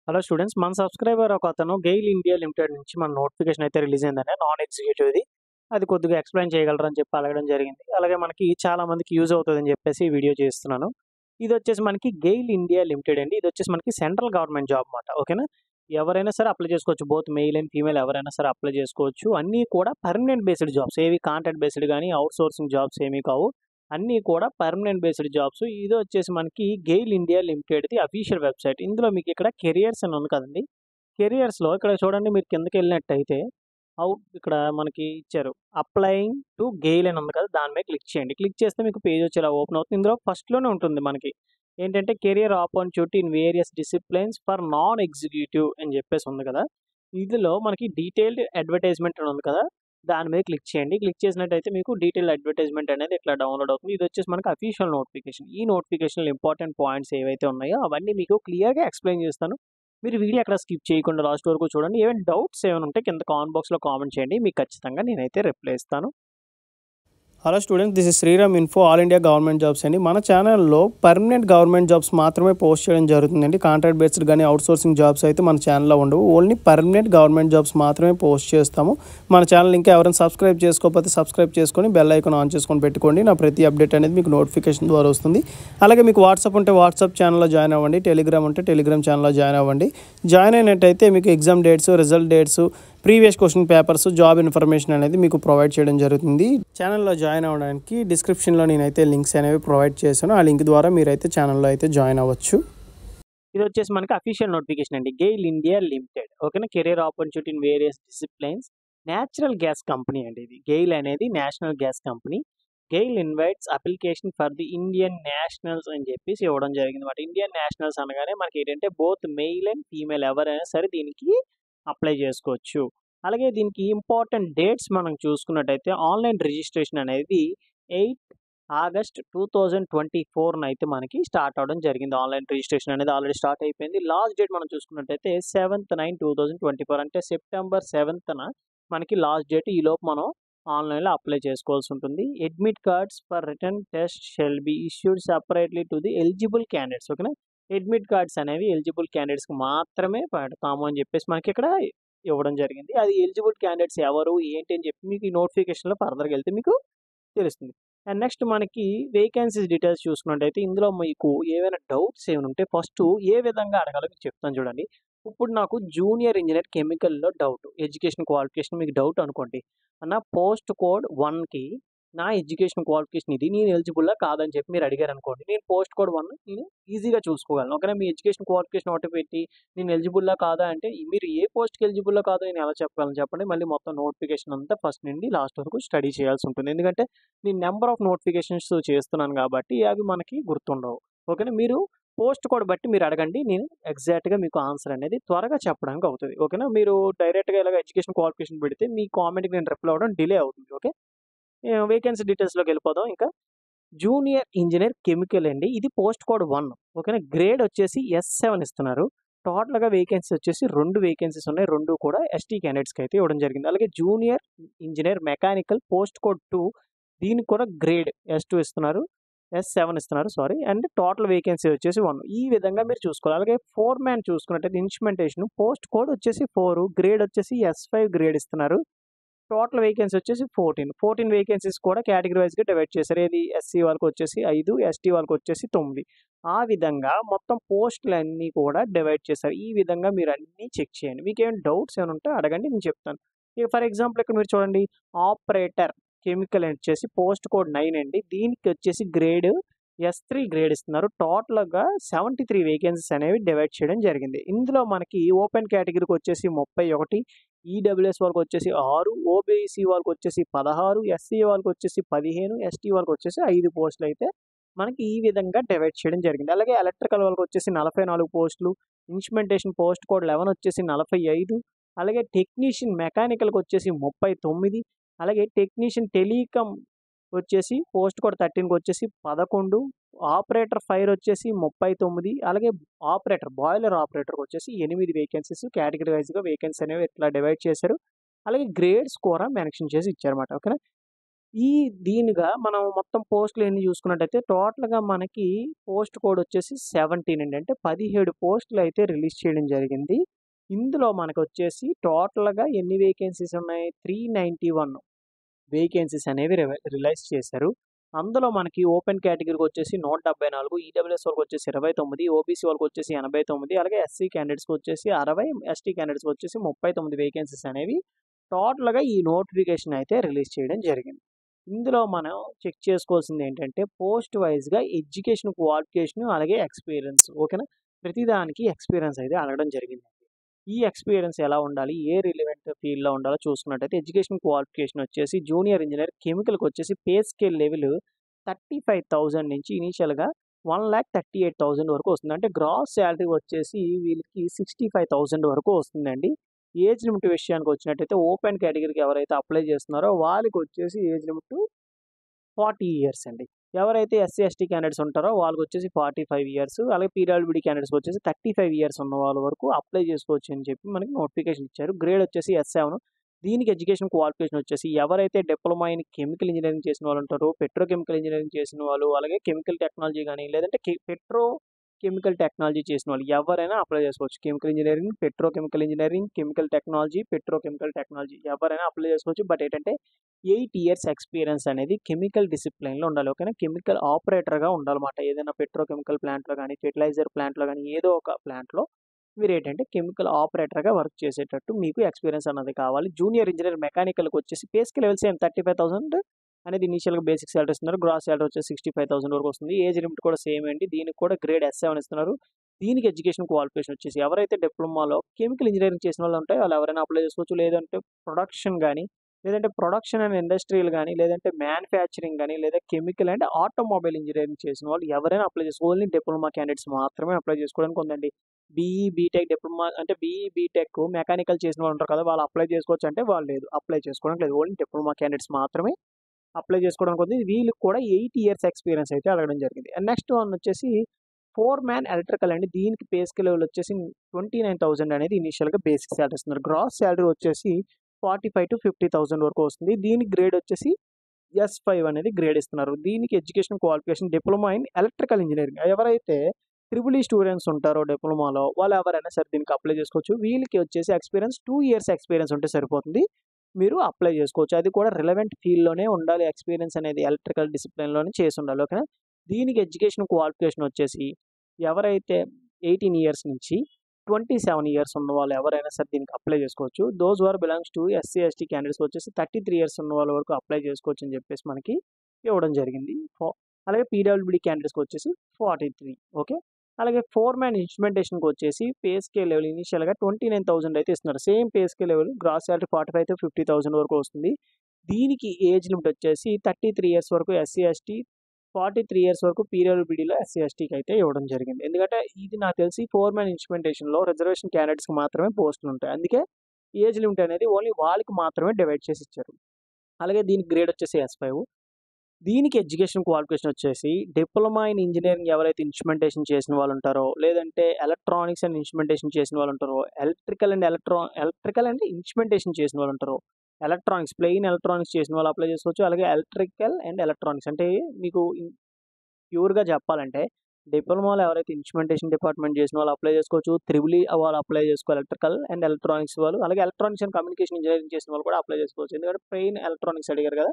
Hello students, మన subscriber ఒకతను GAIL India limited నుంచి మన నోటిఫికేషన్ అయితే రిలీజ్ అయిందండి. నాన్ ఎగ్జిక్యూటివ్‌ది. అది కొద్దిగా ఎక్స్‌ప్లెయిన్ చేయగలరని చెప్పి అడగడం జరిగింది. అలాగే మనకి చాలా మందికి యూజ్ అవుతదని చెప్పేసి ఈ వీడియో చేస్తున్నాను. ఇదొచ్చేసి మనకి గెయిల్ ఇండియా లిమిటెడ్ అండి. ఇదొచ్చేసి మనకి సెంట్రల్ గవర్నమెంట్ జాబ్ మాట. ఓకేనా? ఎవరైనా సరే అప్లై చేసుకోవచ్చు. బోత్ మెయిల్ అండ్ ఫీమేల్ ఎవరైనా సరే అప్లై చేసుకోవచ్చు. అన్నీ కూడా పర్మనెంట్ బేస్డ్ జాబ్స్. ఏవి కాంట్రాక్ట్ బేస్డ్ గాని, ఔట్‌సోర్సింగ్ జాబ్స్ ఏమీ కావు. అన్నీ కూడా పర్మనెంట్ బేస్డ్ జాబ్స్. ఇదొచ్చేసి మనకి గెయిల్ ఇండియా లిమిటెడ్‌ది అఫీషియల్ వెబ్‌సైట్. ఇందులో మీకు ఇక్కడ కెరియర్స్ అని ఉంది కదండీ! కెరియర్స్‌లో ఇక్కడ చూడండి, మీరు కిందకెళ్ళినట్టయితే ఇక్కడ మనకి ఇచ్చారు. అప్లయింగ్ టు గెయిల్ అని ఉంది కదా! దాని మీద క్లిక్ చేయండి. క్లిక్ చేస్తే మీకు పేజ్ వచ్చి ఇలా ఓపెన్ అవుతుంది. ఇందులో ఫస్ట్‌లోనే ఉంటుంది మనకి. ఏంటంటే career opportunity in various disciplines for non executive అని చెప్పేసి ఉంది కదా! ఇందులో మనకి డీటెయిల్డ్ అడ్వర్టైజ్‌మెంట్ అని ఉంది కదా! దాని మీద క్లిక్ చేయండి. క్లిక్ చేసినట్టయితే మీకు డీటెయిల్డ్ అడ్వర్టైజ్‌మెంట్ అనేది ఇట్లా డౌన్‌లోడ్ అవుతుంది. ఇదొచ్చేసి మనకి అఫీషియల్ నోటిఫికేషన్. ఈ నోటిఫికేషన్‌లో ఇంపార్టెంట్ పాయింట్స్ ఏవైతే ఉన్నాయో అవన్నీ మీకు క్లియర్‌గా ఎక్స్‌ప్లెయిన్ చేస్తాను. మీరు వీడియో ఎక్కడ స్కిప్ చేయకుండా లాస్ట్ వరకు చూడండి. ఏమైనా డౌట్స్ ఏమైనా ఉంటే కింద కామెంట్ బాక్స్‌లో కామెంట్ చేయండి. మీకు ఖచ్చితంగా నేనైతే రిప్లై ఇస్తాను. Hello students, this is Sriram info all India government jobs అండి. మన ఛానల్లో పర్మనెంట్ గవర్నమెంట్ జాబ్స్ మాత్రమే పోస్ట్ చేయడం జరుగుతుందండి. కాంట్రాక్ట్ బేస్డ్ కానీ అవుట్సోర్సింగ్ జాబ్స్ అయితే మన ఛానల్లో ఉండవు. ఓన్లీ పర్మనెంట్ గవర్నమెంట్ జాబ్స్ మాత్రమే పోస్ట్ చేస్తాము. మన ఛానల్ ఇంకా ఎవరైనా సబ్స్క్రైబ్ చేసుకోకపోతే సబ్స్క్రైబ్ చేసుకొని బెల్ ఐకాన్ ఆన్ చేసుకొని పెట్టుకోండి. నా ప్రతి అప్డేట్ అనేది మీకు నోటిఫికేషన్ ద్వారా వస్తుంది. అలాగే మీకు వాట్సాప్ ఉంటే వాట్సాప్ ఛానల్లో జాయిన్ అవ్వండి. టెలిగ్రామ్ ఉంటే టెలిగ్రామ్ ఛానల్లో జాయిన్ అవ్వండి. జాయిన్ అయినట్టయితే మీకు exam dates, result dates, previous question papers, job information అనేది మీకు ప్రొవైడ్ చేయడం జరుగుతుంది. ఛానల్లో జాయిన్ అవ్వడానికి డిస్క్రిప్షన్లో నేనైతే లింక్స్ అనేవి ప్రొవైడ్ చేశాను. ఆ లింక్ ద్వారా మీరైతే ఛానల్లో అయితే జాయిన్ అవ్వచ్చు. ఇది వచ్చేసి మనకి అఫీషియల్ నోటిఫికేషన్ అండి. GAIL India limited. ఓకేనా? Career opportunity in various disciplines. Natural gas company అండి ఇది. గెయిల్ అనేది national gas company. GAIL invites application for the Indian nationals అని చెప్పేసి ఇవ్వడం జరిగింది అనమాట. ఇండియన్ నేషనల్స్ అనగానే మనకి ఏంటంటే బోత్ మెయిల్ అండ్ ఫీమేల్ ఎవరైనా సరే దీనికి అప్లై చేసుకోవచ్చు. అలాగే దీనికి ఇంపార్టెంట్ డేట్స్ మనం చూసుకున్నట్టయితే ఆన్లైన్ రిజిస్ట్రేషన్ అనేది 8 ఆగస్ట్ 2024 అయితే మనకి స్టార్ట్ అవ్వడం జరిగింది. ఆన్లైన్ రిజిస్ట్రేషన్ అనేది ఆల్రెడీ స్టార్ట్ అయిపోయింది. లాస్ట్ డేట్ మనం చూసుకున్నట్టయితే 7/9/2024 అంటే సెప్టెంబర్ 7న మనకి లాస్ట్ డేట్. ఈలోపు మనం ఆన్లైన్‌లో అప్లై చేసుకోవాల్సి ఉంటుంది. Admit cards for written test shall be issued separately to the eligible candidates. ఓకేనా? అడ్మిట్ కార్డ్స్ అనేవి ఎలిజిబుల్ క్యాండిడేట్స్‌కి మాత్రమే పెడతాము అని చెప్పేసి మనకి ఇక్కడ ఇవ్వడం జరిగింది. అది ఎలిజిబుల్ క్యాండిడేట్స్ ఎవరు, ఏంటి అని చెప్పి మీకు ఈ నోటిఫికేషన్‌లో ఫర్దర్‌గా వెళ్తే మీకు తెలుస్తుంది. అండ్ నెక్స్ట్ మనకి వేకెన్సీస్ డీటెయిల్స్ చూసుకున్నట్టయితే ఇందులో మీకు ఏవైనా డౌట్స్ ఏమైనా ఉంటే ఫస్ట్ ఏ విధంగా అడగాలో మీకు చెప్తాను చూడండి. ఇప్పుడు నాకు జూనియర్ ఇంజినీర్ కెమికల్‌లో డౌట్. ఎడ్యుకేషన్ క్వాలిఫికేషన్ మీకు డౌట్ అనుకోండి. అన్న పోస్ట్ కోడ్ 1కి నా ఎడ్యుకేషన్ క్వాలిఫికేషన్ ఇది. నేను ఎలిజిబుల్లా కాదని చెప్పి మీరు అడిగారనుకోండి. నేను పోస్ట్ కోడ్ 1 నేను ఈజీగా చూసుకోగలను. ఓకేనా? మీ ఎడ్యుకేషన్ క్వాలిఫికేషన్ ఒకటి పెట్టి నేను ఎలిజిబుల్లా కాదా అంటే మీరు ఏ పోస్ట్‌కి ఎలిజిబుల్లా కాదో నేను ఎలా చెప్పగలను చెప్పండి. మళ్ళీ మొత్తం నోటిఫికేషన్ అంతా ఫస్ట్ నుండి లాస్ట్ వరకు స్టడీ చేయాల్సి ఉంటుంది. ఎందుకంటే నేను నంబర్ ఆఫ్ నోటిఫికేషన్స్ చేస్తున్నాను కాబట్టి అవి మనకి గుర్తుండవు. ఓకేనా? మీరు పోస్ట్ కోడ్ బట్టి మీరు అడగండి. నేను ఎగ్జాక్ట్‌గా మీకు ఆన్సర్ అనేది త్వరగా చెప్పడానికి అవుతది. ఓకేనా? మీరు డైరెక్ట్‌గా ఇలాగ ఎడ్యుకేషన్ క్వాలిఫికేషన్ పెడితే మీ కామెంట్‌కి నేను రిప్లై అవ్వడం డిలే అవుతుంది. ఓకే? వేకెన్సీ డీటెయిల్స్‌లోకి వెళ్ళిపోదాం ఇంకా. జూనియర్ ఇంజినీర్ కెమికల్ అండి. ఇది పోస్ట్ కోడ్ 1. ఓకేనా? గ్రేడ్ వచ్చేసి S7 ఇస్తున్నారు. టోటల్‌గా వేకెన్సీ వచ్చేసి 2 వేకెన్సీస్ ఉన్నాయి. 2 కూడా ఎస్టీ క్యాండిడేట్స్‌కి అయితే ఇవ్వడం జరిగింది. అలాగే junior engineer mechanical post code 2 దీనికి కూడా గ్రేడ్ S2 ఇస్తున్నారు. S7 ఇస్తున్నారు సారీ. అండ్ టోటల్ వేకెన్సీ వచ్చేసి 1. ఈ విధంగా మీరు చూసుకోవాలి. అలాగే ఫోర్‌మ్యాన్ చూసుకున్నట్టయితే ఇన్స్ట్రుమెంటేషన్ పోస్ట్ కోడ్ వచ్చేసి 4, గ్రేడ్ వచ్చేసి S5 గ్రేడ్ ఇస్తున్నారు. టోటల్ వేకెన్సీ వచ్చేసి 14 వేకెన్సీస్ కూడా కేటగిరీ వైస్‌గా డివైడ్ చేశారు. ఏది ఎస్సీ వాళ్ళకొచ్చేసి 5, ఎస్టీ వాళ్ళకొచ్చేసి 9. ఆ విధంగా మొత్తం పోస్టులన్నీ కూడా డివైడ్ చేశారు. ఈ విధంగా మీరు అన్నీ చెక్ చేయండి. మీకేమైనా డౌట్స్ ఏమైనా ఉంటే అడగండి, నేను చెప్తాను. ఇక ఫర్ ఎగ్జాంపుల్ ఇక్కడ మీరు చూడండి, ఆపరేటర్ కెమికల్ అని వచ్చేసి పోస్ట్ కోడ్ 9 అండి. దీనికి వచ్చేసి గ్రేడ్ S3 గ్రేడ్ ఇస్తున్నారు. టోటల్‌గా 73 వేకెన్సీస్ అనేవి డివైడ్ చేయడం జరిగింది. ఇందులో మనకి ఓపెన్ కేటగిరీకి వచ్చేసి 31, ఈడబ్ల్యూఎస్ వాళ్ళకొచ్చేసి 6, ఓబీసీ వాళ్ళకొచ్చేసి 16, ఎస్సీ వాళ్ళకొచ్చేసి 15, ఎస్టీ వాళ్ళకొచ్చేసి 5 పోస్టులైతే మనకి ఈ విధంగా డివైడ్ చేయడం జరిగింది. అలాగే ఎలక్ట్రికల్ వాళ్ళకొచ్చేసి 44 పోస్టులు, ఇన్స్ట్రుమెంటేషన్ పోస్ట్ కోడ్ 11 వచ్చేసి 45, అలాగే టెక్నీషియన్ మెకానికల్‌కొచ్చేసి 39, అలాగే టెక్నీషియన్ టెలికాం వచ్చేసి పోస్ట్ కోడ్ 13కి వచ్చేసి 11, ఆపరేటర్ ఫైర్ వచ్చేసి 39, అలాగే ఆపరేటర్ బాయిలర్ ఆపరేటర్‌కి వచ్చేసి 8 వేకెన్సీస్ కేటగిరీ వైస్‌గా వేకెన్సీ అనేవి ఇట్లా డివైడ్ చేశారు. అలాగే గ్రేడ్స్ కూడా మెన్షన్ చేసి ఇచ్చారన్నమాట. ఓకేనా? దీనిగా మనం మొత్తం పోస్టులు ఎన్ని చూసుకున్నట్టయితే టోటల్‌గా మనకి పోస్ట్ కోడ్ వచ్చేసి 17 అండి. అంటే 17 పోస్టులు అయితే రిలీజ్ చేయడం జరిగింది. ఇందులో మనకొచ్చేసి టోటల్‌గా ఎన్ని వేకెన్సీస్ ఉన్నాయి? 391 వేకెన్సీస్ అనేవి రిలీజ్ చేశారు. అందులో మనకి ఓపెన్ కేటగిరీకొచ్చేసి 174, ఈడబ్ల్యూఎస్ వాళ్ళకొచ్చేసి 29, ఓబీసీ వాళ్ళకొచ్చేసి 89, అలాగే ఎస్సీ క్యాండిడేట్స్‌కొచ్చేసి 60, ఎస్టీ క్యాండిడేట్స్‌కొచ్చేసి 39 వేకెన్సీస్ అనేవి టోటల్‌గా ఈ నోటిఫికేషన్ అయితే రిలీజ్ చేయడం జరిగింది. ఇందులో మనం చెక్ చేసుకోవాల్సిందేంటంటే పోస్ట్ వైస్‌గా ఎడ్యుకేషన్ క్వాలిఫికేషన్ అలాగే ఎక్స్‌పీరియన్స్ ఓకేనా? ప్రతి దానికి ఎక్స్‌పీరియన్స్ అయితే అడగడం జరిగిందండి. ఈ ఎక్స్‌పీరియన్స్ ఎలా ఉండాలి? ఏ రిలవెంట్ ఫీల్డ్‌లో ఉండాలో చూసుకున్నట్టయితే ఎడ్యుకేషన్ క్వాలిఫికేషన్ వచ్చేసి జూనియర్ ఇంజినీర్ కెమికల్‌కొచ్చేసి పే స్కేల్ లెవెల్ 35,000 నుంచి ఇనీషియల్‌గా 1,38,000 వరకు వస్తుంది. అంటే గ్రాస్ సాలరీ వచ్చేసి వీళ్ళకి 65,000 వరకు వస్తుందండి. ఏజ్ లిమిట్ విషయానికి వచ్చినట్టయితే ఓపెన్ కేటగిరీకి ఎవరైతే అప్లై చేస్తున్నారో వాళ్ళకొచ్చేసి ఏజ్ లిమిట్ 40 ఇయర్స్ అండి. ఎవరైతే ఎస్సీ, ఎస్టీ క్యాండిడేట్స్ ఉంటారో వాళ్ళకొచ్చేసి 45 ఇయర్స్. అలాగే పీడబ్ల్యూడీ క్యాండిడేట్స్‌కి వచ్చేసి 35 ఇయర్స్ ఉన్న వాళ్ళ వరకు అప్లై చేసుకోవచ్చు అని చెప్పి మనకి నోటిఫికేషన్ ఇచ్చారు. గ్రేడ్ వచ్చేసి S7. దీనికి ఎడ్యుకేషన్ క్వాలిఫికేషన్ వచ్చేసి ఎవరైతే డిప్లొమా ఇన్ కెమికల్ ఇంజినీరింగ్ చేసిన వాళ్ళు ఉంటారో, పెట్రోకెమికల్ ఇంజినీరింగ్ చేసిన వాళ్ళు, అలాగే కెమికల్ టెక్నాలజీ గాని లేదంటే కెమికల్ టెక్నాలజీ చేసిన వాళ్ళు ఎవరైనా అప్లై చేసుకోవచ్చు. Chemical engineering, petrochemical engineering, chemical technology, petrochemical technology ఎవరైనా అప్లై చేసుకోవచ్చు. బట్ ఏంటంటే 8 ఇయర్స్ ఎక్స్‌పీరియన్స్ అనేది కెమికల్ డిసిప్లిన్‌లో ఉండాలి. ఓకేనా? కెమికల్ ఆపరేటర్‌గా ఉండాలన్నమాట. ఏదైనా పెట్రోకెమికల్ ప్లాంట్‌లో గాని, ఫెర్టిలైజర్ ప్లాంట్‌లో గాని ఏదో ఒక ప్లాంట్‌లో మీరేంటంటే కెమికల్ ఆపరేటర్‌గా వర్క్ చేసేటట్టు మీకు ఎక్స్‌పీరియన్స్ అన్నది కావాలి. జూనియర్ ఇంజినీర్ మెకానికల్‌కొచ్చేసి పే స్కేల్ లెవెల్ సేమ్ 35,000 అనేది ఇనీషియల్‌గా బేసిక్ సాలరీ ఇస్తున్నారు. గ్రాస్ సాలరీ వచ్చేసి 65,000 వరకు వస్తుంది. ఏజ్ లిమిట్ కూడా సేమ్ అండి. దీనికి కూడా గ్రేడ్ S7 ఇస్తున్నారు. దీనికి ఎడ్యుకేషన్ క్వాలిఫికేషన్ వచ్చేసి ఎవరైతే డిప్లొమాలో కెమికల్ ఇంజినీరింగ్ చేసిన వాళ్ళు ఉంటారో వాళ్ళు ఎవరైనా అప్లై చేసుకోవచ్చు. లేదంటే ప్రొడక్షన్ గాని లేదంటే ప్రొడక్షన్ అండ్ ఇండస్ట్రియల్ గాని, లేదంటే మ్యానుఫ్యాక్చరింగ్ గాని, లేదా కెమికల్ అండ్ ఆటోమొబైల్ ఇంజినీరింగ్ చేసిన వాళ్ళు ఎవరైనా అప్లై చేసుకోవచ్చు. ఓన్లీ డిప్లొమా క్యాండిడేట్స్ మాత్రమే అప్లై చేసుకోవడానికి ఉందండి. బీఈ, బీటెక్, డిప్లొమా అంటే బీఈ, బీటెక్ మెకానికల్ చేసిన వాళ్ళు ఉంటారు కదా! వాళ్ళు అప్లై చేసుకోవచ్చు అంటే వాళ్ళు లేదు. అప్లై చేసుకోవడానికి లేదు. ఓన్లీ డిప్లొమా క్యాండిడేట్స్ మాత్రమే అప్లై చేసుకోవడానికి ఉంది. వీళ్ళకి కూడా 8 ఇయర్స్ ఎక్స్‌పీరియన్స్ అయితే అడగడం జరిగింది. అండ్ నెక్స్ట్ వన్ వచ్చేసి ఫోర్ మ్యాన్ ఎలక్ట్రికల్ అండి. దీనికి పే స్కేల్ లెవెల్ వచ్చేసి 29,000 అనేది ఇనీషియల్‌గా బేసిక్ సాలరీ ఇస్తున్నారు. గ్రాస్ సాలరీ వచ్చేసి 45,000-50,000 వరకు వస్తుంది. దీనికి గ్రేడ్ వచ్చేసి S5 అనేది గ్రేడ్ ఇస్తున్నారు. దీనికి education qualification diploma in electrical engineering. ఎవరైతే ట్రిపుల్ ఈ స్టూడెంట్స్ ఉంటారో డిప్లొమాలో వాళ్ళు ఎవరైనా సరే దీనికి అప్లై చేసుకోవచ్చు. వీళ్ళకి వచ్చేసి ఎక్స్‌పీరియన్స్ 2 ఇయర్స్ ఎక్స్‌పీరియన్స్ ఉంటే సరిపోతుంది. మీరు అప్లై చేసుకోవచ్చు. అది కూడా రిలవెంట్ ఫీల్డ్‌లోనే ఉండాలి. ఎక్స్‌పీరియన్స్ అనేది ఎలక్ట్రికల్ డిసిప్లిన్‌లోనే చేసుండాలి. ఓకేనా? దీనికి ఎడ్యుకేషన్ క్వాలిఫికేషన్ వచ్చేసి ఎవరైతే 18 ఇయర్స్ నుంచి 27 ఇయర్స్ ఉన్న వాళ్ళు ఎవరైనా సరే దీనికి అప్లై చేసుకోవచ్చు. Those who are belongs to SC, ST candidates వచ్చేసి 33 ఇయర్స్ ఉన్న వాళ్ళ వరకు అప్లై చేసుకోవచ్చు అని చెప్పేసి మనకి ఇవ్వడం జరిగింది. అలాగే పీడబ్ల్యూడీ క్యాండిడేట్స్‌కి వచ్చేసి 43 ఓకే. అలాగే ఫోర్‌మ్యాన్ ఇన్స్ట్రుమెంటేషన్‌కి వచ్చేసి పే స్కేల్ లెవెల్ ఇనీషియల్‌గా 29,000 అయితే ఇస్తున్నారు. Same pay scale level gross salary 45,000-50,000 వరకు వస్తుంది. దీనికి ఏజ్ లిమిట్ వచ్చేసి 33 ఇయర్స్ వరకు ఎస్సీ, ఎస్టీ, 43 ఇయర్స్ వరకు పీడబ్ల్యూడీలో ఎస్సీ, ఎస్టీకి అయితే ఇవ్వడం జరిగింది. ఎందుకంటే ఇది నాకు తెలిసి ఫోర్‌మ్యాన్ ఇన్స్ట్రుమెంటేషన్‌లో రిజర్వేషన్ క్యాండిడేట్స్‌కి మాత్రమే పోస్టులుంటాయి. అందుకే ఏజ్ లిమిట్ అనేది ఓన్లీ వాళ్ళకి మాత్రమే డివైడ్ చేసి ఇచ్చారు. అలాగే దీనికి గ్రేడ్ వచ్చేసి S5. దీనికి ఎడ్యుకేషన్ క్వాలిఫికేషన్ వచ్చేసి డిప్లొమా ఇన్ ఇంజినీరింగ్ ఎవరైతే ఇన్స్ట్రుమెంటేషన్ చేసిన వాళ్ళు ఉంటారో, లేదంటే ఎలక్ట్రానిక్స్ అండ్ ఇన్స్ట్రుమెంటేషన్ చేసిన వాళ్ళు ఉంటారో, ఎలక్ట్రికల్ అండ్ ఇన్స్ట్రుమెంటేషన్ చేసిన వాళ్ళు ఉంటారో, ఎలక్ట్రానిక్స్ ప్లెయిన్ ఎలక్ట్రానిక్స్ చేసిన వాళ్ళు అప్లై చేసుకోవచ్చు. అలాగే ఎలక్ట్రికల్ అండ్ ఎలక్ట్రానిక్స్ అంటే మీకు ప్యూర్‌గా చెప్పాలంటే డిప్లొమాలో ఎవరైతే ఇన్స్ట్రుమెంటేషన్ డిపార్ట్మెంట్ చేసిన వాళ్ళు అప్లై చేసుకోవచ్చు. త్రిబుల్ ఈ వాళ్ళు అప్లై చేసుకోవాలి ఎలక్ట్రికల్ అండ్ ఎలక్ట్రానిక్స్ వాళ్ళు. అలాగే ఎలక్ట్రానిక్స్ అండ్ కమ్యూనికేషన్ ఇంజినీరింగ్ చేసిన వాళ్ళు కూడా అప్లై చేసుకోవచ్చు. ఎందుకంటే ప్లెయిన్ ఎలక్ట్రానిక్స్ అడిగారు కదా!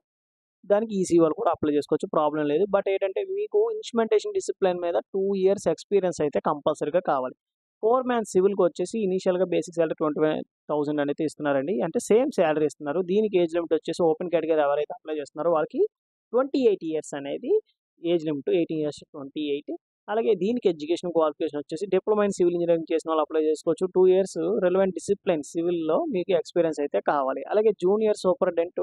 దానికి ఈసీ వాళ్ళు కూడా అప్లై చేసుకోవచ్చు. ప్రాబ్లమ్ లేదు. బట్ ఏంటంటే మీకు ఇన్స్ట్రుమెంటేషన్ డిసిప్లిన్ మీద 2 ఇయర్స్ ఎక్స్‌పీరియన్స్ అయితే కంపల్సరీగా కావాలి. ఫోర్‌మ్యాన్ సివిల్‌కొచ్చేసి ఇనీషియల్‌గా బేసిక్ సాలరీ 25,000 అనేది ఇస్తున్నారండి. అంటే సేమ్ సాలరీ ఇస్తున్నారు. దీనికి ఏజ్ లిమిట్ వచ్చేసి ఓపెన్ కేటగిరీ ఎవరైతే అప్లై చేస్తున్నారో వాళ్ళకి 28 ఇయర్స్ అనేది ఏజ్ లిమిట్. 18 years to 28. అలాగే దీనికి ఎడ్యుకేషన్ క్వాలిఫికేషన్ వచ్చేసి డిప్లొమా ఇన్ సివిల్ ఇంజినీరింగ్ చేసిన వాళ్ళు అప్లై చేసుకోవచ్చు. 2 ఇయర్స్ రిలవెంట్ డిసిప్లిన్ సివిల్‌లో మీకు ఎక్స్‌పీరియన్స్ అయితే కావాలి. అలాగే జూనియర్ సూపరింటెండెంట్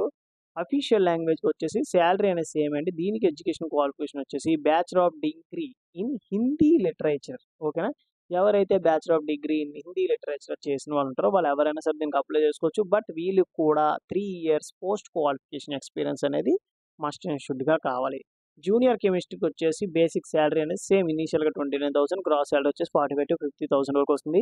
అఫీషియల్ లాంగ్వేజ్‌కి వచ్చేసి సాలరీ అనేది సేమ్ అండి. దీనికి ఎడ్యుకేషన్ క్వాలిఫికేషన్ వచ్చేసి bachelor of degree in Hindi literature ఓకేనా? ఎవరైతే bachelor of degree in Hindi literature చేసిన వాళ్ళు ఉంటారో వాళ్ళు ఎవరైనా సరే దీనికి అప్లై చేసుకోవచ్చు. బట్ వీళ్ళకి కూడా 3 ఇయర్స్ పోస్ట్ క్వాలిఫికేషన్ ఎక్స్‌పీరియన్స్ అనేది మస్ట్ అండ్ షుడ్‌గా కావాలి. జూనియర్ కెమిస్ట్రీకి వచ్చేసి బేసిక్ శాలరీ అనేది సేమ్ ఇనీషియల్‌గా 29,000 గ్రాస్ శాలరీ వచ్చేసి 45,000-50,000 వరకు వస్తుంది.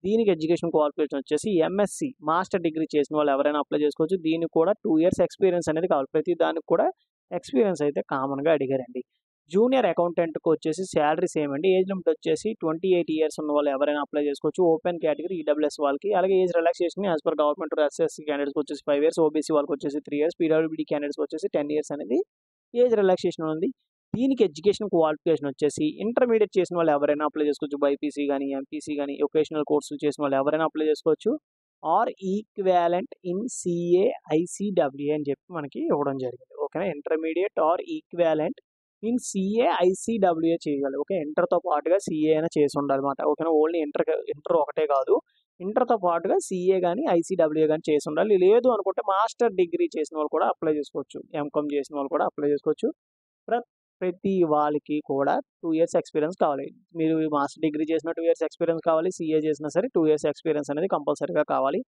దీనికి ఎడ్యుకేషన్ క్వాలిఫికేషన్ వచ్చేసి ఎంఎస్‌సి మాస్టర్ డిగ్రీ చేసిన వాళ్ళు ఎవరైనా అప్లై చేసుకోవచ్చు. దీనికి కూడా 2 ఇయర్స్ ఎక్స్‌పీరియన్స్ అనేది కావాలి. ప్రతి దానికి కూడా ఎక్స్‌పీరియన్స్ అయితే కామన్‌గా అడిగారండి. జూనియర్ అకౌంటెంట్‌కి వచ్చేసి శాలరీ సేమ్ అండి. ఏజ్ లిమిట్ వచ్చేసి 28 ఇయర్స్ ఉన్న వాళ్ళు ఎవరైనా అప్లై చేసుకోవచ్చు. ఓపెన్ కేటగిరీ ఈడబ్ల్యూఎస్ వాళ్ళకి. అలాగే age relaxation as per government SSC క్యాండిడేట్స్‌కి వచ్చేసి 5 ఇయర్స్, ఓబీసీ వాళ్ళకి వచ్చేసి 3 ఇయర్స్, పీడబ్ల్యూడీ క్యాండిడేట్స్‌కి వచ్చేసి 10 ఇయర్స్ అనేది ఏజ్ రిలాక్సేషన్ ఉంది. దీనికి ఎడ్యుకేషన్ క్వాలిఫికేషన్ వచ్చేసి ఇంటర్మీడియేట్ చేసిన వాళ్ళు ఎవరైనా అప్లై చేసుకోవచ్చు. బైపీసీ గాని, ఎంపీసీ గాని, వొకేషనల్ కోర్సులు చేసిన వాళ్ళు ఎవరైనా అప్లై చేసుకోవచ్చు. Or equivalent in CA, ICWA అని చెప్పి మనకి ఇవ్వడం జరిగింది. ఓకేనా. Intermediate or equivalent in CA, ICWA చేయాలి. ఓకే. ఇంటర్‌తో పాటుగా సీఏ అయినా చేసి ఉండాలన్నమాట. ఓకేనా. ఓన్లీ ఇంటర్ ఒకటే కాదు. ఇంటర్‌తో పాటుగా సీఏ గాని, ఐసీడబ్ల్యూఏ గాని చేసి ఉండాలి. లేదు అనుకుంటే మాస్టర్ డిగ్రీ చేసిన వాళ్ళు కూడా అప్లై చేసుకోవచ్చు. ఎంకామ్ చేసిన వాళ్ళు కూడా అప్లై చేసుకోవచ్చు. ప్రతి వాళ్ళకి కూడా 2 ఇయర్స్ ఎక్స్‌పీరియన్స్ కావాలి. మీరు మాస్టర్ డిగ్రీ చేసినా 2 ఇయర్స్ ఎక్స్‌పీరియన్స్ కావాలి. సీఏ చేసినా సరే 2 ఇయర్స్ ఎక్స్‌పీరియన్స్ అనేది కంపల్సరీగా కావాలి.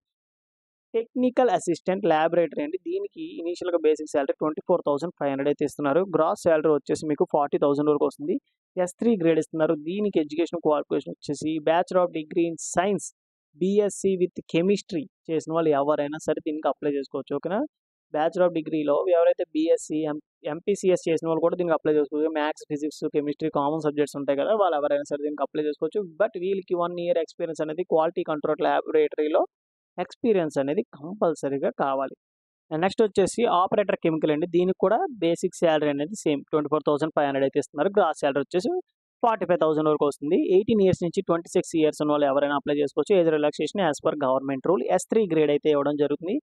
టెక్నికల్ అసిస్టెంట్ ల్యాబొరేటరీ అండి. దీనికి ఇనీషియల్‌గా బేసిక్ సాలరీ 24,500 అయితే ఇస్తున్నారు. గ్రాస్ సాలరీ వచ్చేసి మీకు 40,000 వరకు వస్తుంది. S3 గ్రేడ్ ఇస్తున్నారు. దీనికి ఎడ్యుకేషన్ క్వాలిఫికేషన్ వచ్చేసి bachelor of degree in science, BSc with chemistry చేసిన వాళ్ళు ఎవరైనా సరే దీనికి అప్లై చేసుకోవచ్చు. ఓకేనా. బ్యాచిలర్ ఆఫ్ డిగ్రీలో ఎవరైతే బీఎస్సీ, ఎంపీసీఎస్ చేసిన వాళ్ళు కూడా దీనికి అప్లై చేసుకోవచ్చు. Maths, physics, chemistry common subjects ఉంటాయి కదా! వాళ్ళు ఎవరైనా సరే దీనికి అప్లై చేసుకోవచ్చు. బట్ వీళ్ళకి 1 ఇయర్ ఎక్స్‌పీరియన్స్ అనేది క్వాలిటీ కంట్రోల్ ల్యాబొరేటరీలో ఎక్స్‌పీరియన్స్ అనేది కంపల్సరీగా కావాలి. నెక్స్ట్ వచ్చేసి ఆపరేటర్ కెమికల్ అండి. దీనికి కూడా బేసిక్ సాలరీ అనేది సేమ్ 24,500 అయితే ఇస్తున్నారు. గ్రాస్ సాలరీ వచ్చేసి 45,000 వరకు వస్తుంది. 18 ఇయర్స్ నుంచి 26 ఇయర్స్ ఉన్న వాళ్ళు ఎవరైనా అప్లై చేసుకోవచ్చు. Age relaxation as per government rule. S3 grade అయితే ఇవ్వడం జరుగుతుంది.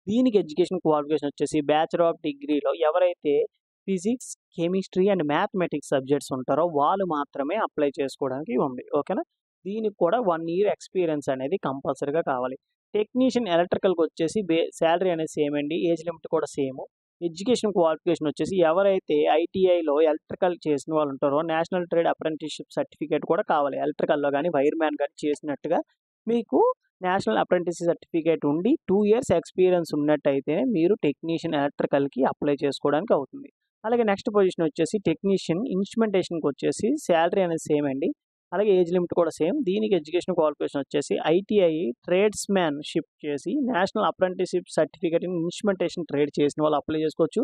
దీనికి ఎడ్యుకేషన్ క్వాలిఫికేషన్ వచ్చేసి బ్యాచిలర్ ఆఫ్ డిగ్రీలో ఎవరైతే physics, chemistry and mathematics subjects ఉంటారో వాళ్ళు మాత్రమే అప్లై చేసుకోవడానికి ఉంది. ఓకేనా. దీనికి కూడా 1 ఇయర్ ఎక్స్‌పీరియన్స్ అనేది కంపల్సరీగా కావాలి. టెక్నీషియన్ ఎలక్ట్రికల్‌కి వచ్చేసి సాలరీ అనేది సేమ్ అండి. ఏజ్ లిమిట్ కూడా సేమ్. ఎడ్యుకేషన్ క్వాలిఫికేషన్ వచ్చేసి ఎవరైతే ఐటీఐలో ఎలక్ట్రికల్ చేసిన వాళ్ళు ఉంటారో నేషనల్ ట్రేడ్ అప్రెంటిస్‌షిప్ సర్టిఫికేట్ కూడా కావాలి. ఎలక్ట్రికల్‌లో గాని, వైర్‌మ్యాన్ గాని చేసినట్టుగా మీకు నేషనల్ అప్రెంటిస్ సర్టిఫికేట్ ఉండి 2 ఇయర్స్ ఎక్స్‌పీరియన్స్ ఉన్నట్టయితే మీరు టెక్నీషియన్ ఎలక్ట్రికల్‌కి అప్లై చేసుకోవడానికి అవుతుంది. అలాగే నెక్స్ట్ పొజిషన్ వచ్చేసి టెక్నీషియన్ ఇన్స్ట్రుమెంటేషన్‌కి వచ్చేసి సాలరీ అనేది సేమ్ అండి. అలాగే ఏజ్ లిమిట్ కూడా సేమ్. దీనికి ఎడ్యుకేషన్ క్వాలిఫికేషన్ వచ్చేసి ఐటీఐ ట్రేడ్స్‌మ్యాన్‌షిప్ చేసి national apprenticeship certificate in instrumentation trade చేసిన వాళ్ళు అప్లై చేసుకోవచ్చు.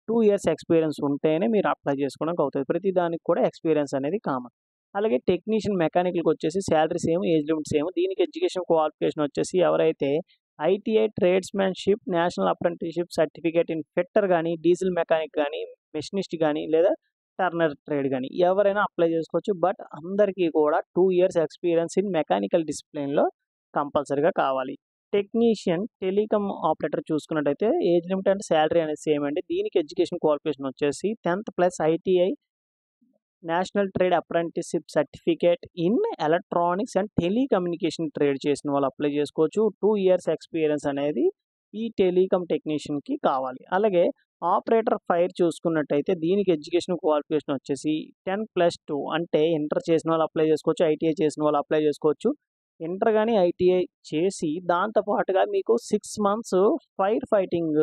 2 ఇయర్స్ ఎక్స్‌పీరియన్స్ ఉంటేనే మీరు అప్లై చేసుకోవడానికి అవుతది. ప్రతి దానికి కూడా ఎక్స్‌పీరియన్స్ అనేది కామన్. అలాగే టెక్నీషియన్ మెకానికల్‌కి వచ్చేసి salary same, age limit same. దీనికి ఎడ్యుకేషన్ క్వాలిఫికేషన్ వచ్చేసి ఎవరైతే ITI tradesmanship, national apprenticeship certificate in fitter గాని, డీజిల్ మెకానిక్ గాని, మెషినిస్ట్ గాని లేదా టర్నర్ ట్రేడ్ గాని ఎవరైనా అప్లై చేసుకోవచ్చు. బట్ అందరికీ కూడా 2 ఇయర్స్ ఎక్స్‌పీరియన్స్ ఇన్ మెకానికల్ డిసిప్లిన్‌లో కంపల్సరీగా కావాలి. టెక్నీషియన్ టెలికామ్ ఆపరేటర్ చూసుకున్నట్టయితే ఏజ్ లిమిట్ అండ్ సాలరీ అనేది సేమ్ అండి. దీనికి ఎడ్యుకేషన్ క్వాలిఫికేషన్ వచ్చేసి 10th plus ITI national trade apprenticeship certificate in electronics and telecommunication trade చేసిన వాళ్ళు అప్లై చేసుకోవచ్చు. 2 ఇయర్స్ ఎక్స్‌పీరియన్స్ అనేది ఈ టెలికామ్ టెక్నీషియన్‌కి కావాలి. అలాగే ఆపరేటర్ ఫైర్ చూసుకున్నట్టయితే దీనికి ఎడ్యుకేషన్ క్వాలిఫికేషన్ వచ్చేసి 10+2 అంటే ఇంటర్ చేసిన వాళ్ళు అప్లై చేసుకోవచ్చు. ఐటీఐ చేసిన వాళ్ళు అప్లై చేసుకోవచ్చు. ఇంటర్ గాని, ఐటీఐ చేసి దాంతో పాటుగా మీకు 6 months fire fighting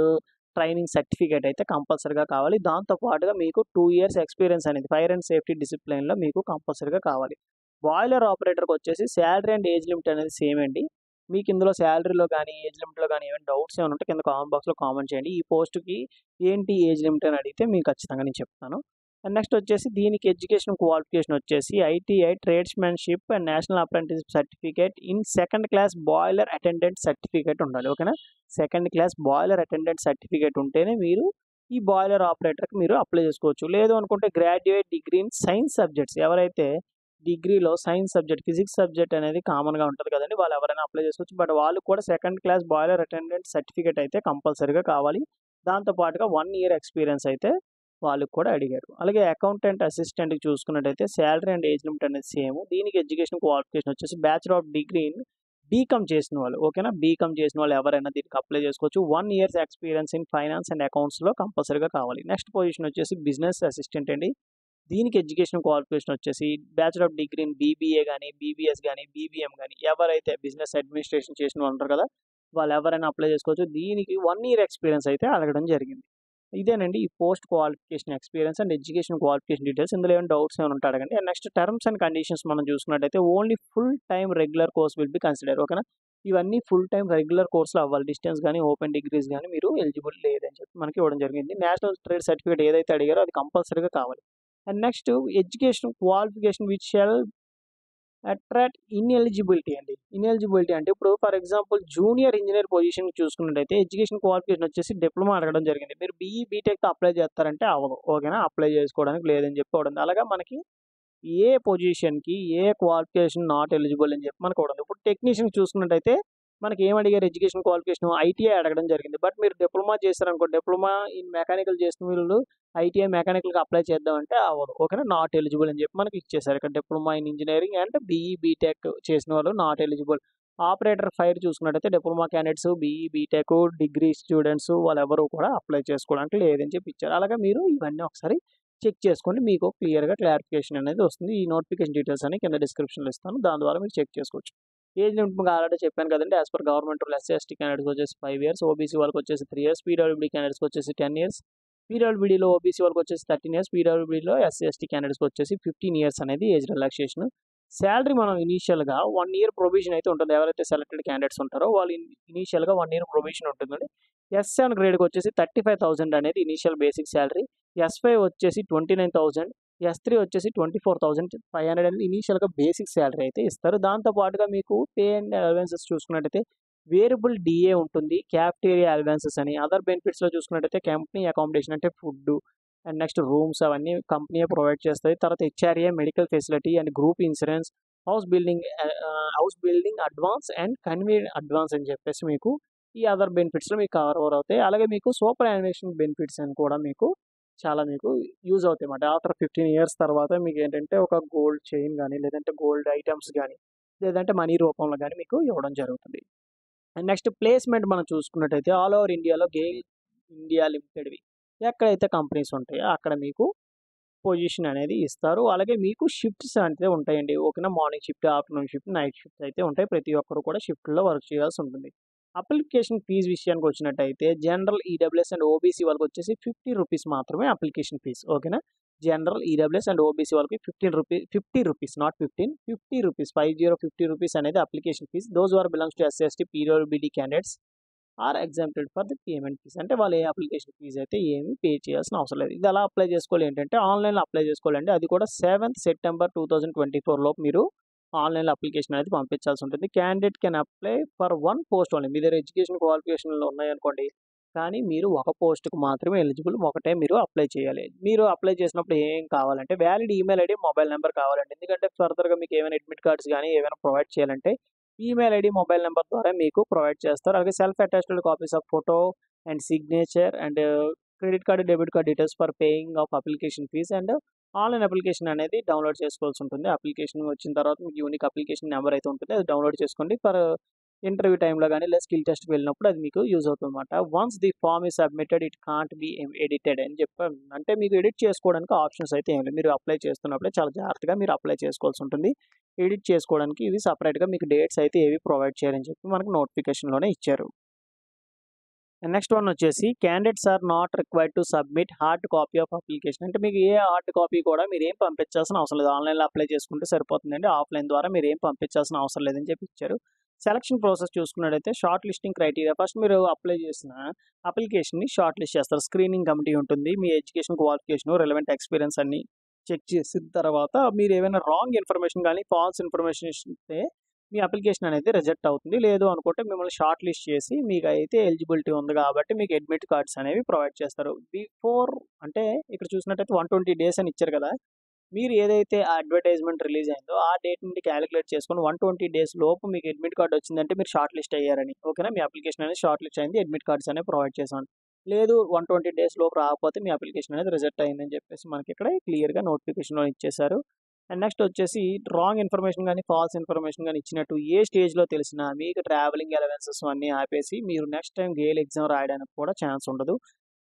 training certificate అయితే కంపల్సరీగా కావాలి. దాంతో పాటుగా మీకు 2 ఇయర్స్ ఎక్స్‌పీరియన్స్ అనేది ఫైర్ అండ్ సేఫ్టీ డిసిప్లిన్‌లో మీకు కంపల్సరీగా కావాలి. బాయిలర్ ఆపరేటర్‌కి వచ్చేసి సాలరీ అండ్ ఏజ్ లిమిట్ అనేది సేమ్ అండి. మీకు ఇందులో సాలరీలో గాని, ఏజ్ లిమిట్‌లో గాని ఏమైనా డౌట్స్ ఏమైనా ఉంటే కింద కామెంట్ బాక్స్‌లో కామెంట్ చేయండి. ఈ పోస్ట్‌కి ఏంటి ఏజ్ లిమిట్ అని అడిగితే మీకు ఖచ్చితంగా నేను చెప్తాను. అండ్ నెక్స్ట్ వచ్చేసి దీనికి ఎడ్యుకేషన్ క్వాలిఫికేషన్ వచ్చేసి ITI tradesmanship and national apprenticeship certificate in second class boiler attendant certificate ఉండాలి. ఓకేనా. Second class boiler attendant certificate ఉంటేనే మీరు ఈ బాయిలర్ ఆపరేటర్‌కి మీరు అప్లై చేసుకోవచ్చు. లేదు అనుకుంటే graduate degree in science subjects ఎవరైతే డిగ్రీలో సైన్స్ సబ్జెక్ట్, ఫిజిక్స్ సబ్జెక్ట్ అనేది కామన్‌గా ఉంటది కదండీ! వాళ్ళు ఎవరైనా అప్లై చేసుకోవచ్చు. బట్ వాళ్ళు కూడా second class boiler attendant certificate అయితే కంపల్సరీగా కావాలి. దాంతో పాటుగా 1 ఇయర్ ఎక్స్‌పీరియన్స్ అయితే వాళ్ళకి కూడా అడిగారు. అలాగే అకౌంటెంట్ అసిస్టెంట్‌కి చూసుకున్నట్టయితే సాలరీ అండ్ ఏజ్ లిమిట్ అనేది సేమ్. దీనికి ఎడ్యుకేషన్ క్వాలిఫికేషన్ వచ్చేసి bachelor of degree in BCom చేసిన వాళ్ళు. ఓకేనా. బీకామ్ చేసిన వాళ్ళు ఎవరైనా దీనికి అప్లై చేసుకోవచ్చు. 1 years experience in finance and అకౌంట్స్‌లో కంపల్సరీగా కావాలి. నెక్స్ట్ పొజిషన్ వచ్చేసి బిజినెస్ అసిస్టెంట్ అండి. దీనికి ఎడ్యుకేషన్ క్వాలిఫికేషన్ వచ్చేసి bachelor of degree in BBA గాని, బీబీఎస్ గాని, బీబీఎం గాని ఎవరైతే బిజినెస్ అడ్మినిస్ట్రేషన్ చేసిన వాళ్ళు ఉంటారు కదా! వాళ్ళు ఎవరైనా అప్లై చేసుకోవచ్చు. దీనికి 1 ఇయర్ ఎక్స్‌పీరియన్స్ అయితే అడగడం జరిగింది. ఇదేనండి ఈ post qualification experience and education qualification details. ఇందులో ఏమైనా డౌట్స్ ఏమైనా ఉంటే అడగండి. And next terms and conditions మనం చూసుకున్నట్టయితే only full time regular course will be consider. ఓకేనా? ఇవన్నీ ఫుల్ టైమ్ రెగ్యులర్ కోర్స్‌లో అవ్వాలి. డిస్టెన్స్ గాని, ఓపెన్ డిగ్రీస్ గాని మీరు ఎలిజిబుల్ లేదని చెప్పి మనకి ఇవ్వడం జరిగింది. నేషనల్ ట్రేడ్ సర్టిఫికేట్ ఏదైతే అడిగారో అది కంపల్సరీగా కావాలి. And next education qualification which shall attract ineligibility అండి. ఇన్ఎలిజిబిలిటీ అంటే ఇప్పుడు for example junior engineer position చూసుకున్నట్టయితే ఎడ్యుకేషన్ క్వాలిఫికేషన్ వచ్చేసి డిప్లొమా అడగడం జరిగింది. మీరు బీఈ, బీటెక్‌తో అప్లై చేస్తారంటే అవ్వదు. ఓకేనా? అప్లై చేసుకోవడానికి లేదని చెప్పి ఇవ్వడం. అలాగా మనకి ఏ పొజిషన్‌కి ఏ క్వాలిఫికేషన్ నాట్ ఎలిజిబుల్ అని చెప్పి మనకు ఇవ్వడం. ఇప్పుడు టెక్నీషియన్ చూసుకున్నట్టయితే మనకి ఏం అడిగారు ఎడ్యుకేషన్ క్వాలిఫికేషన్ ఐటీఐ అడగడం జరిగింది. బట్ మీరు డిప్లొమా చేశారనుకో డిప్లొమా ఇన్ మెకానికల్ చేసిన వీళ్ళు ఐటీఐ మెకానికల్‌కి అప్లై చేద్దామంటే అవ్వదు. ఓకేనా? నాట్ ఎలిజిబుల్ అని చెప్పి మనకి ఇచ్చేసారు. ఇక్కడ diploma in engineering and BE, BTech చేసిన వాళ్ళు నాట్ ఎలిజిబుల్. ఆపరేటర్ ఫైర్ చూసుకున్నట్టయితే diploma candidates, BE, BTech, degree students వాళ్ళెవరు కూడా అప్లై చేసుకోవడానికి లేదని చెప్పి ఇచ్చారు. అలాగే మీరు ఇవన్నీ ఒకసారి చెక్ చేసుకోండి. మీకు క్లియర్‌గా క్లారిఫికేషన్ అనేది వస్తుంది. ఈ నోటిఫికేషన్ డీటెయిల్స్ అన్ని కింద డిస్క్రిప్షన్‌లో ఇస్తాను. దాని ద్వారా మీరు చెక్ చేసుకోవచ్చు. ఏజ్ లిమిట్ మీకు ఆల్రెడీ చెప్పాను కదండీ! As per government rule SC, ST క్యాండిడేట్స్‌కి వచ్చేసి 5 ఇయర్స్, ఓబీసీ వాళ్ళకి వచ్చేసి 3 ఇయర్స్, పీడబ్ల్యూడీ క్యాండిడేట్స్‌కి వచ్చేసి 10 ఇయర్స్, పీడబ్ల్యూడీలో ఓబీసీ వాళ్ళకి వచ్చేసి 13 ఇయర్స్, పీడబ్ల్యూడీలో ఎస్సీ, ఎస్టీ క్యాండిడేట్స్‌కి వచ్చేసి 15 ఇయర్స్ అనేది ఏజ్ రిలాక్సేషన్. సాలరీ మనం ఇనీషియల్‌గా 1 ఇయర్ ప్రొబేషన్ అయితే ఉంటుంది. ఎవరైతే సెలెక్టెడ్ క్యాండిడేట్స్ ఉంటారో వాళ్ళు ఇనీషియల్‌గా 1 ఇయర్ ప్రొబేషన్ ఉంటుందండి. ఎస్7 గ్రేడ్‌కి వచ్చేసి 35,000 అనేది ఇనీషియల్ బేసిక్ సాలరీ. ఎస్5 వచ్చేసి 29,000, ఎస్3 వచ్చేసి 24,500 అనేది ఇనీషియల్‌గా బేసిక్ సాలరీ అయితే ఇస్తారు. దాంతో పాటుగా మీకు పే అండ్ అలవెన్సెస్ చూసుకున్నట్టయితే వేరియబుల్ డీఏ ఉంటుంది. క్యాఫ్టేరియా అలవెన్సెస్ అని, అదర్ బెనిఫిట్స్‌లో చూసుకున్నట్టయితే కంపెనీ అకామిడేషన్ అంటే ఫుడ్డు అండ్ నెక్స్ట్ రూమ్స్ అవన్నీ కంపెనీయే ప్రొవైడ్ చేస్తాయి. తర్వాత HRA medical facility and group insurance, house building advance and convenient advance అని చెప్పేసి మీకు ఈ అదర్ బెనిఫిట్స్‌లో మీకు కవర్ అవుతాయి. అలాగే మీకు సూపర్ యాన్యుయేషన్ బెనిఫిట్స్ అని కూడా మీకు చాలా మీకు యూజ్ అవుతాయన్నమాట. ఆఫ్టర్ 15 ఇయర్స్ తర్వాత మీకేంటంటే ఒక గోల్డ్ చైన్ గాని, లేదంటే గోల్డ్ ఐటెమ్స్ గాని, లేదంటే మనీ రూపంలో గాని మీకు ఇవ్వడం జరుగుతుంది. అండ్ నెక్స్ట్ ప్లేస్‌మెంట్ మనం చూసుకున్నట్టయితే ఆల్ ఓవర్ ఇండియాలో గెయిల్ ఇండియా లిమిటెడ్‌వి ఎక్కడైతే కంపెనీస్ ఉంటాయో అక్కడ మీకు పొజిషన్ అనేది ఇస్తారు. అలాగే మీకు షిఫ్ట్స్ అయితే ఉంటాయండి. ఓకేనా? Morning shift, afternoon shift, night shifts అయితే ఉంటాయి. ప్రతి ఒక్కరు కూడా షిఫ్ట్‌లో వర్క్ చేయాల్సి ఉంటుంది. అప్లికేషన్ ఫీజ్ విషయానికి వచ్చినట్టయితే జనరల్, ఈడబ్ల్యూఎస్ అండ్ ఓబీసీ వాళ్ళకొచ్చేసి ₹50 మాత్రమే అప్లికేషన్ ఫీజ్. ఓకేనా? జనరల్, ఈడబ్ల్యూఎస్ అండ్ ఓబీసీ వాళ్ళకి ₹50 నాట్ 15 ₹50 అనేది application fee. Those who are belongs to SC, ST, పీడబ్ల్యూబీడీ candidates are exempted for the payment fee. అంటే వాళ్ళు ఏ అప్లికేషన్ ఫీజ్ అయితే ఏమి పే చేయాల్సిన అవసరం లేదు. ఇది ఎలా అప్లై చేసుకోవాలి ఏంటంటే ఆన్‌లైన్‌లో అప్లై చేసుకోవాలండి. అది కూడా 7th సెప్టెంబర్ 2024 లోపు మీరు ఆన్‌లైన్‌లో అప్లికేషన్ అనేది పంపించాల్సి ఉంటుంది. Candidate can apply for 1 post only. మీ దగ్గర ఎడ్యుకేషన్ క్వాలిఫికేషన్‌లు ఉన్నాయనుకోండి, కానీ మీరు ఒక పోస్ట్‌కి మాత్రమే ఎలిజిబుల్. ఒకటే మీరు అప్లై చేయాలి. మీరు అప్లై చేసినప్పుడు ఏం కావాలంటే valid email ID, mobile number కావాలండి. ఎందుకంటే ఫర్దర్‌గా మీకు ఏమైనా అడ్మిట్ కార్డ్స్ గాని ఏమైనా ప్రొవైడ్ చేయాలంటే ఈమెయిల్ ఐడీ, మొబైల్ నంబర్ ద్వారా మీకు ప్రొవైడ్ చేస్తారు. అలాగే self attested copies of photo and signature and credit card, debit card details for paying of application fee and online application అనేది డౌన్‌లోడ్ చేసుకోవాల్సి ఉంటుంది. అప్లికేషన్ వచ్చిన తర్వాత మీకు యూనిక్ అప్లికేషన్ నెంబర్ అయితే ఉంటుంది. అది డౌన్‌లోడ్ చేసుకోండి. ఫర్ ఇంటర్వ్యూ టైమ్‌లో గాని లేదా స్కిల్ టెస్ట్‌కి వెళ్ళినప్పుడు అది మీకు యూజ్ అవుతుందన్నమాట. Once the form is submitted it can't be edited అని చెప్పాను. అంటే మీకు ఎడిట్ చేసుకోవడానికి ఆప్షన్స్ అయితే ఏమి లేవు. మీరు అప్లై చేస్తున్నప్పుడే చాలా జాగ్రత్తగా మీరు అప్లై చేసుకోవాల్సి ఉంటుంది. ఎడిట్ చేసుకోవడానికి ఇవి సెపరేట్‌గా మీకు డేట్స్ అయితే ఏవి ప్రొవైడ్ చేయరని చెప్పి మనకు నోటిఫికేషన్‌లోనే ఇచ్చారు. నెక్స్ట్ వన్ వచ్చేసి candidates are not required to submit hard copy of application. అంటే మీకు ఏ హార్డ్ కాపీ కూడా మీరేం పంపించాల్సిన అవసరం లేదు. ఆన్‌లైన్‌లో అప్లై చేసుకుంటే సరిపోతుందండి. ఆఫ్‌లైన్ ద్వారా మీరేం పంపించాల్సిన అవసరం లేదని చెప్పి ఇచ్చారు. సెలక్షన్ ప్రాసెస్ చూసుకున్నట్టయితే షార్ట్ లిస్టింగ్ క్రైటీరియా ఫస్ట్ మీరు అప్లై చేసిన అప్లికేషన్‌ని షార్ట్ లిస్ట్ చేస్తారు. స్క్రీనింగ్ కమిటీ ఉంటుంది. మీ ఎడ్యుకేషన్ క్వాలిఫికేషన్, రిలవెంట్ ఎక్స్‌పీరియన్స్ అన్నీ చెక్ చేసిన తర్వాత మీరు ఏమైనా రాంగ్ ఇన్ఫర్మేషన్ గాని, ఫాల్స్ ఇన్ఫర్మేషన్ ఇస్తే మీ అప్లికేషన్ అనేది రిజెక్ట్ అవుతుంది. లేదు అనుకుంటే మిమ్మల్ని షార్ట్ లిస్ట్ చేసి మీకైతే ఎలిజిబిలిటీ ఉంది కాబట్టి మీకు అడ్మిట్ కార్డ్స్ అనేవి ప్రొవైడ్ చేస్తారు. బిఫోర్ అంటే ఇక్కడ చూసినట్టయితే 120 డేస్ అని ఇచ్చారు కదా! మీరు ఏదైతే ఆ అడ్వర్టైజ్‌మెంట్ రిలీజ్ అయిందో ఆ డేట్ నుండి కాలిక్యులేట్ చేసుకొని 120 డేస్ లోపు మీకు అడ్మిట్ కార్డ్ వచ్చిందంటే మీరు షార్ట్ లిస్ట్ అయ్యారని. ఓకేనా? మీ అప్లికేషన్ అనేది షార్ట్ లిస్ట్ అయింది. అడ్మిట్ కార్డ్స్ అనేవి ప్రొవైడ్ చేసామని. లేదు 120 డేస్ లోపు రాకపోతే మీ అప్లికేషన్ అనేది రిజెక్ట్ అయిందని చెప్పేసి మనకి ఇక్కడ క్లియర్‌గా నోటిఫికేషన్‌లో ఇచ్చేసారు. అండ్ నెక్స్ట్ వచ్చేసి రాంగ్ ఇన్ఫర్మేషన్ గాని, ఫాల్స్ ఇన్ఫర్మేషన్ గాని ఇచ్చినట్టు ఏ స్టేజ్‌లో తెలిసినా మీకు ట్రావెలింగ్ అలవెన్సెస్ అన్నీ ఆపేసి మీరు నెక్స్ట్ టైమ్ గేల్ ఎగ్జామ్ రాయడానికి కూడా ఛాన్స్ ఉండదు.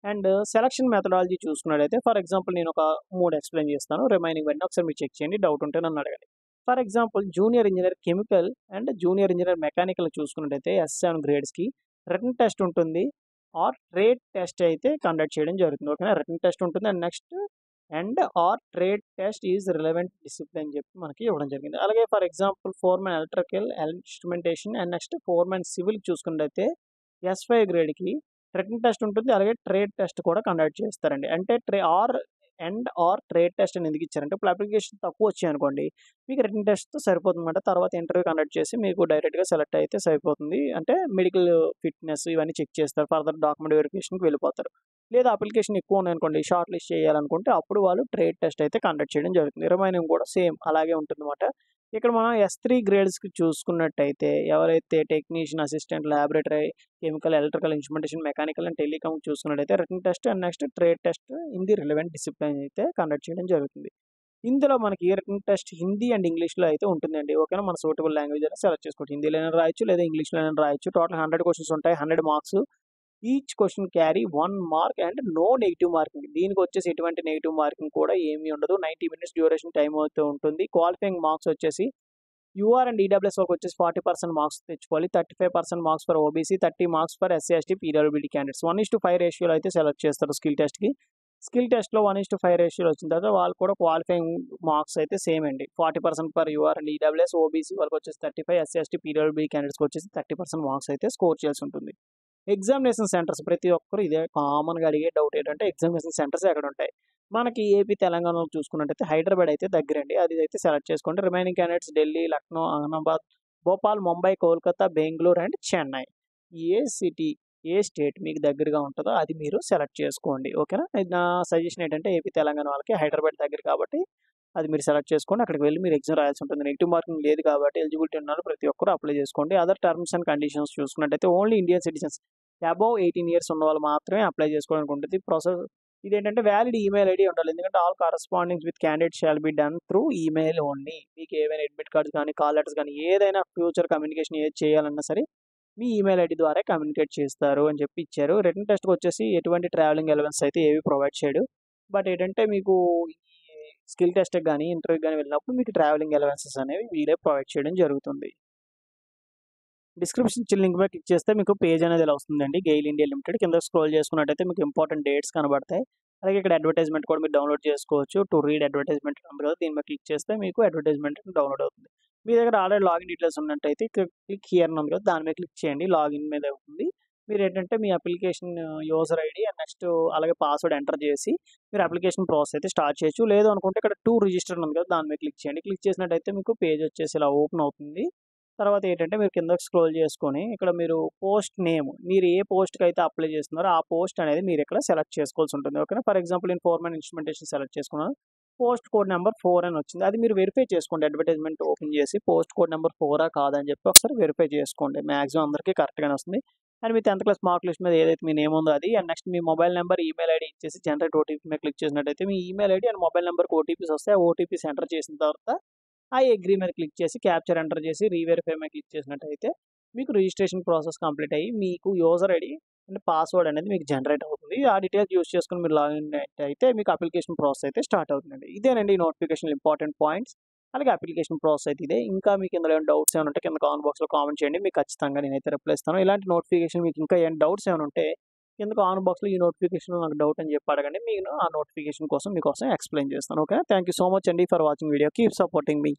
అండ్ సెలక్షన్ మెథడాలజీ చూసుకున్నట్టయితే ఫర్ ఎగ్జాంపుల్ నేను ఒక 3 ఎక్స్‌ప్లెయిన్ చేస్తాను. రిమైనింగ్ అన్నీ ఒకసారి మీరు చెక్ చేయండి. డౌట్ ఉంటే నన్ను అడగండి. For example junior engineer chemical and junior engineer mechanical చూసుకున్నట్టయితే ఎస్7 గ్రేడ్స్‌కి రిటన్ టెస్ట్ ఉంటుంది. ఆర్ ట్రేడ్ టెస్ట్ అయితే కండక్ట్ చేయడం జరుగుతుంది. ఓకేనా. రిటన్ టెస్ట్ ఉంటుంది. And next are trade test is relevant discipline అని చెప్పి మనకి ఇవ్వడం జరిగింది. అలాగే for example foremen electrical instrumentation and next foremen civil చూసుకున్నట్టయితే S5 గ్రేడ్కి రిటన్ టెస్ట్ ఉంటుంది. అలాగే ట్రేడ్ టెస్ట్ కూడా కండక్ట్ చేస్తారండి. అంటే ఆర్ ట్రేడ్ టెస్ట్ అని ఎందుకు ఇచ్చారంటే ఇప్పుడు అప్లికేషన్ తక్కువ వచ్చాయి అనుకోండి, మీకు రిటన్ టెస్ట్తో సరిపోతుందన్నమాట. తర్వాత ఇంటర్వ్యూ కండక్ట్ చేసి మీకు డైరెక్ట్గా సెలెక్ట్ అయితే సరిపోతుంది. అంటే మెడికల్ ఫిట్నెస్ ఇవన్నీ చెక్ చేస్తారు. ఫర్దర్ డాక్యుమెంట్ వెరిఫికేషన్కి వెళ్ళిపోతారు. లేదా అప్లికేషన్ ఎక్కువ ఉన్నాయనుకోండి, షార్ట్ లిస్ట్ చేయాలనుకుంటే అప్పుడు వాళ్ళు ట్రేడ్ టెస్ట్ అయితే కండక్ట్ చేయడం జరుగుతుంది. రిమైనింగ్ కూడా సేమ్ అలాగే ఉంటుందన్నమాట. ఇక్కడ మనం S3 గ్రేడ్స్కి చూసుకున్నట్టయితే ఎవరైతే technician, assistant, laboratory, chemical, electrical, instrumentation, mechanical and telecom చూసుకున్నట్టయితే written test and next trade test in the relevant discipline అయితే కండక్ట్ చేయడం జరుగుతుంది. ఇందులో మనకి రిటన్ టెస్ట్ హిందీ అండ్ ఇంగ్లీష్లో అయితే ఉంటుందండి. ఓకేనా. మన సూటబుల్ లాంగ్వేజ్ అయినా సెలెక్ట్ చేసుకోవచ్చు. హిందీలోనే రాయొచ్చు లేదా ఇంగ్లీష్లోనే రాయొచ్చు. టోటల్ 100 క్వశ్చన్స్ ఉంటాయి. 100 marks. Each question carry 1 mark and no negative marking. దీనికి వచ్చేసి ఎటువంటి నెగిటివ్ మార్కింగ్ కూడా ఏమీ ఉండదు. 90 మినిట్స్ డ్యూరేషన్ టైం అవుతూ ఉంటుంది. క్వాలిఫైయింగ్ మార్క్స్ వచ్చేసి యూఆర్ అండ్ ఈడబ్ల్యూఎస్ వరకు వచ్చేసి 40% మార్క్స్ తెచ్చుకోవాలి. 35% marks for OBC, 30 marks for SC, ST, PWD candidates. 1:5 రేషియోలో అయితే సెలెక్ట్ చేస్తారు స్కిల్ టెస్ట్కి. స్కిల్ టెస్ట్లో 1:5 రేషియోలో వచ్చిన తర్వాత వాళ్ళు కూడా క్వాలిఫైయింగ్ మార్క్స్ అయితే సేమ్ అండి. 40% for UR and EWS, OBC వాళ్ళకి వచ్చేసి 35, SC, ST, PWD క్యాండిడేట్స్కి వచ్చేసి 30% మార్క్స్ అయితే స్కోర్ చేయాల్సి ఉంటుంది. ఎగ్జామినేషన్ సెంటర్స్ ప్రతి ఒక్కరు ఇదే కామన్గా అడిగే డౌట్ ఏంటంటే ఎగ్జామినేషన్ సెంటర్స్ ఎక్కడ ఉంటాయి. మనకి ఏపీ, తెలంగాణలో చూసుకున్నట్టయితే హైదరాబాద్ అయితే దగ్గరండి. అది అయితే సెలెక్ట్ చేసుకోండి. Remaining candidates Delhi, Lucknow, Ahmedabad, Bhopal, Mumbai, Kolkata, Bengaluru and Chennai. A city, A state మీకు దగ్గరగా ఉంటుందో అది మీరు సెలెక్ట్ చేసుకోండి. ఓకేనా. నా సజెషన్ ఏంటంటే ఏపీ, తెలంగాణ వాళ్ళకి హైదరాబాద్ దగ్గర కాబట్టి అది మీరు సెలెక్ట్ చేసుకోండి. అక్కడికి వెళ్ళి మీరు ఎగ్జామ్ రాయాల్సి ఉంటుంది. నెగిటివ్ మార్కింగ్ లేదు కాబట్టి ఎలిజిబిలిటీ ఉన్న వాళ్ళు ప్రతి ఒక్కరు అప్లై చేసుకోండి. అదర్ టర్మ్స్ అండ్ కండిషన్స్ చూసుకున్నట్టయితే only Indian citizens above 18 years ఉన్న వాళ్ళు మాత్రమే అప్లై చేసుకోవడానికి ఉంటుంది. ప్రాసెస్ ఇదేంటంటే వ్యాలిడ్ ఈమెయిల్ ఐడి ఉండాలి. ఎందుకంటే all correspondings with candidate shall be done through email only. మీకు ఏవైనా అడ్మిట్ కార్డ్స్ కానీ, కాల్ లెటర్స్ కానీ ఏదైనా ఫ్యూచర్ కమ్యూనికేషన్ ఏది చేయాలన్నా సరే మీ ఈమెయిల్ ఐడి ద్వారా కమ్యూనికేట్ చేస్తారు అని చెప్పి ఇచ్చారు. రిటన్ టెస్ట్కి వచ్చేసి ఎటువంటి ట్రావెలింగ్ అలవెన్స్ అయితే ఏవి ప్రొవైడ్ చేయడు. బట్ ఏంటంటే మీకు ఈ స్కిల్ టెస్ట్కి కానీ, ఇంటర్వ్యూకి కానీ వెళ్ళినప్పుడు మీకు ట్రావెలింగ్ అలవెన్సెస్ అనేవి వీళ్ళే ప్రొవైడ్ చేయడం జరుగుతుంది. డిస్క్రిప్షన్ ఇచ్చిన లింక్ మీద క్లిక్ చేస్తే మీకు పేజ్ అనేది ఇలా వస్తుందండి. గెయిల్ ఇండియా లిమిటెడ్ కింద స్క్రోల్ చేసుకున్నట్టయితే మీకు ఇంపార్టెంట్ డేట్స్ కనబడతాయి. అలాగే ఇక్కడ అడ్వర్టైజ్మెంట్ కూడా మీరు డౌన్లోడ్ చేసుకోవచ్చు. టు రీడ్ అడ్వర్టైజ్మెంట్ ఉంది కదా, దీని మీద క్లిక్ చేస్తే మీకు అడ్వర్టైజ్మెంట్ డౌన్లోడ్ అవుతుంది. మీ దగ్గర ఆల్రెడీ లాగిన్ డీటెయిల్స్ ఉన్నట్టయితే క్లిక్ హియర్ ఉంది కదా, దాని మీద క్లిక్ చేయండి. లాగిన్ మీద అవుతుంది. మీరు ఏంటంటే మీ application user ID and next అలాగే పాస్వర్డ్ ఎంటర్ చేసి మీరు అప్లికేషన్ ప్రాసెస్ అయితే స్టార్ట్ చేయొచ్చు. లేదు అనుకుంటే ఇక్కడ టు రిజిస్టర్ ఉంది కదా, దాని మీద క్లిక్ చేయండి. క్లిక్ చేసినట్టయితే మీకు పేజ్ వచ్చేసి ఇలా ఓపెన్ అవుతుంది. తర్వాత ఏంటంటే మీరు కిందకి స్క్రోల్ చేసుకొని ఇక్కడ మీరు పోస్ట్ నేమ్, మీరు ఏ పోస్ట్కి అయితే అప్లై చేస్తున్నారో ఆ పోస్ట్ అనేది మీరు ఇక్కడ సెలెక్ట్ చేసుకోవాల్సి ఉంటుంది. ఓకేనా. ఫర్ ఎగ్జాంపుల్ నేను ఫోర్మెన్ ఇన్స్ట్రుమెంటేషన్ సెలెక్ట్ చేసుకున్నాను. పోస్ట్ కోడ్ నెంబర్ 4 అని వచ్చింది. అది మీరు వెరిఫై చేసుకోండి. అడ్వర్టైజ్మెంట్ ఓపెన్ చేసి పోస్ట్ కోడ్ నెంబర్ 4 కాదని చెప్పి ఒకసారి వెరిఫై చేసుకోండి. మాక్సిమం అందరికీ కరెక్ట్గానే వస్తుంది. And me 10th class mark list మీద ఏదైతే మీ నేమ్ ఉందో అది, and next me mobile number, email ID ఇచ్చేసి జనరేట్ ఓటీపీ మీద క్లిక్ చేసినట్టయితే మీ ఈమెయిల్ ఐడి అండ్ మొబైల్ నెంబర్కి ఓటీపీస్ వస్తాయి. ఆ ఓటీపీస్ ఎంటర్ చేసిన తర్వాత ఆ అగ్రీ మీద క్లిక్ చేసి క్యాప్చర్ ఎంటర్ చేసి రీవెరిఫై మీద క్లిక్ చేసినట్టయితే మీకు రిజిస్ట్రేషన్ ప్రాసెస్ కంప్లీట్ అయ్యి మీకు యూజర్ ఐడి అండ్ పాస్వర్డ్ అనేది మీకు జనరేట్ అవుతుంది. ఆ డీటెయిల్స్ యూస్ చేసుకుని మీరు లాగిన్ అయితే మీకు అప్లికేషన్ ప్రాసెస్ అయితే స్టార్ట్ అవుతుందండి. ఇదేనండి నోటిఫికేషన్ ఇంపార్టెంట్ పాయింట్స్. అలాగే అప్లికేషన్ ప్రాసెస్ అయితే ఇదే. ఇంకా మీకు ఇందులో ఏమైనా డౌట్స్ ఏమైనా ఉంటే కింద కామెంట్ బాక్స్లో కామెంట్ చేయండి. మీకు ఖచ్చితంగా నేనైతే రిప్లై ఇస్తాను. ఇలాంటి నోటిఫికేషన్ మీకు ఇంకా ఏమైనా డౌట్స్ ఏమైనా ఉంటే కింద కామెంట్ బాక్స్లో ఈ నోటిఫికేషన్ నాకు డౌట్ అని చెప్పి అడగండి. నేను ఆ నోటిఫికేషన్ కోసం మీకోసం ఎక్స్ప్లెయిన్ చేస్తాను. Okay. Thank you so much అండి for watching video. Keep supporting me.